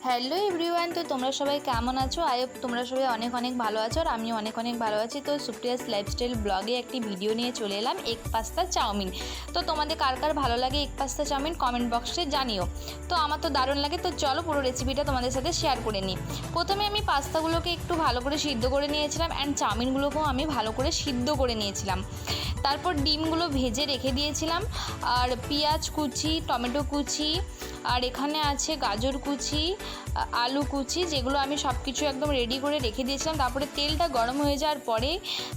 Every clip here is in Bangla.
হ্যালো এভরিওয়ান, তো তোমরা সবাই কেমন আছো? আই হোপ তোমরা সবাই অনেক অনেক ভালো আছো আর আমিও অনেক অনেক ভালো আছি। তো সুপ্রিয়াস লাইফস্টাইল ব্লগে একটি ভিডিও নিয়ে চলে এলাম, এগ পাস্তা চাউমিন। তো তোমাদের কার কার ভালো লাগে এগ পাস্তা চাউমিন কমেন্ট বক্সে জানিও। তো আমার তো দারুণ লাগে। তো চলো পুরো রেসিপিটা তোমাদের সাথে শেয়ার করে নিই। প্রথমে আমি পাস্তাগুলোকে একটু ভালো করে সিদ্ধ করে নিয়েছিলাম অ্যান্ড চাউমিনগুলোকেও আমি ভালো করে সিদ্ধ করে নিয়েছিলাম। তারপর ডিমগুলো ভেজে রেখে দিয়েছিলাম, আর পেঁয়াজ কুচি, টমেটো কুচি, আর এখানে আছে গাজর কুচি, আলু কুচি, যেগুলো আমি সব কিছু একদম রেডি করে রেখে দিয়েছিলাম। তারপরে তেলটা গরম হয়ে যাওয়ার পরে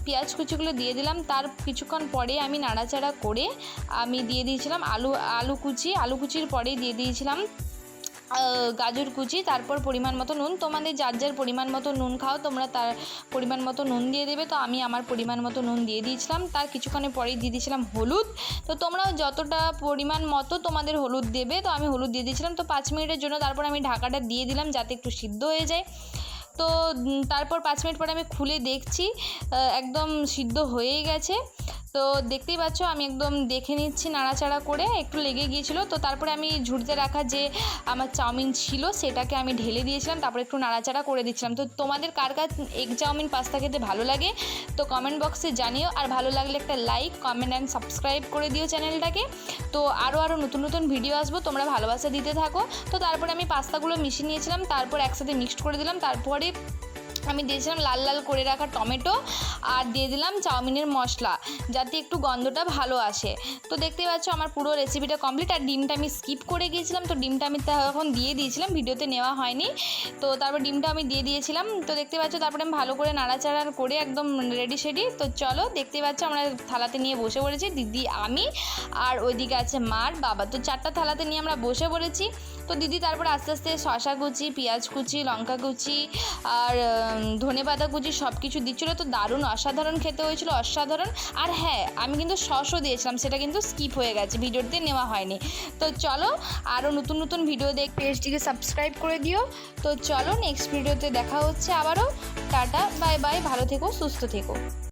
পেঁয়াজ কুচিগুলো দিয়ে দিলাম। তার কিছুক্ষণ পরে আমি নাড়াচাড়া করে আমি দিয়ে দিয়েছিলাম আলু কুচির পরেই দিয়ে দিয়েছিলাম গাজর কুচি। তারপর পরিমাণ মতো নুন, তোমাদের যার যার পরিমাণ মতো নুন খাও তোমরা তার পরিমাণ মতো নুন দিয়ে দেবে। তো আমি আমার পরিমাণ মতো নুন দিয়ে দিয়েছিলাম। তার কিছুক্ষণের পরেই দিয়ে দিয়েছিলাম হলুদ। তো তোমরাও যতটা পরিমাণ মতো তোমাদের হলুদ দেবে, তো আমি হলুদ দিয়ে দিয়েছিলাম। তো 5 মিনিটের জন্য তারপর আমি ঢাকাটা দিয়ে দিলাম যাতে একটু সিদ্ধ হয়ে যায়। তো তারপর 5 মিনিট পরে আমি খুলে দেখছি একদম সিদ্ধ হয়েই গেছে। তো দেখতেই পাচ্ছ আমি একদম দেখে নিচ্ছি নাড়াচাড়া করে, একটু লেগে গিয়েছিলো। তো তারপরে আমি ঝুড়িতে রাখা যে আমার চাউমিন ছিল সেটাকে আমি ঢেলে দিয়েছিলাম, তারপরে একটু নাড়াচাড়া করে দিচ্ছিলাম। তো তোমাদের কার কার এগ চাউমিন পাস্তা খেতে ভালো লাগে তো কমেন্ট বক্সে জানিও। আর ভালো লাগলে একটা লাইক, কমেন্ট অ্যান্ড সাবস্ক্রাইব করে দিও চ্যানেলটাকে। তো আরও নতুন নতুন ভিডিও আসবো, তোমরা ভালোবাসা দিতে থাকো। তো তারপরে আমি পাস্তাগুলো মিশিয়ে নিয়েছিলাম, তারপর একসাথে মিক্সড করে দিলাম। তারপরে আমি দিয়েছিলাম লাল লাল করে রাখা টমেটো, আর দিয়ে দিলাম চাউমিনের মশলা যাতে একটু গন্ধটা ভালো আসে। তো দেখতেই পাচ্ছ আমার পুরো রেসিপিটা কমপ্লিট। আর ডিমটা আমি স্কিপ করে গিয়েছিলাম, তো ডিমটা আমি তখন দিয়ে দিয়েছিলাম, ভিডিওতে নেওয়া হয়নি। তো তারপর ডিমটা আমি দিয়ে দিয়েছিলাম। তো দেখতে পাচ্ছ তারপরে আমি ভালো করে নাড়াচাড়া করে একদম রেডি সেডি। তো চলো দেখতে পাচ্ছ আমরা থালাতে নিয়ে বসে পড়েছি, দিদি, আমি, আর ওইদিকে আছে মার বাবা। তো 4টা থালাতে নিয়ে আমরা বসে পড়েছি। তো দিদি তারপর আস্তে আস্তে শসা কুচি, পেঁয়াজ কুচি, লঙ্কা কুচি, আর ধনেপাতা কুচি সব কিছু দিচ্ছিলো। তো দারুণ অসাধারণ খেতে হয়েছিল, অসাধারণ। আর হ্যাঁ, আমি কিন্তু সসও দিয়েছিলাম, সেটা কিন্তু স্কিপ হয়ে গেছে, ভিডিওতে নেওয়া হয়নি। তো চলো আরও নতুন নতুন ভিডিও পেজটিকে সাবস্ক্রাইব করে দিও। তো চলো নেক্সট ভিডিওতে দেখা হচ্ছে আবারও। টাটা, বাই বাই, ভালো থেকো, সুস্থ থেকো।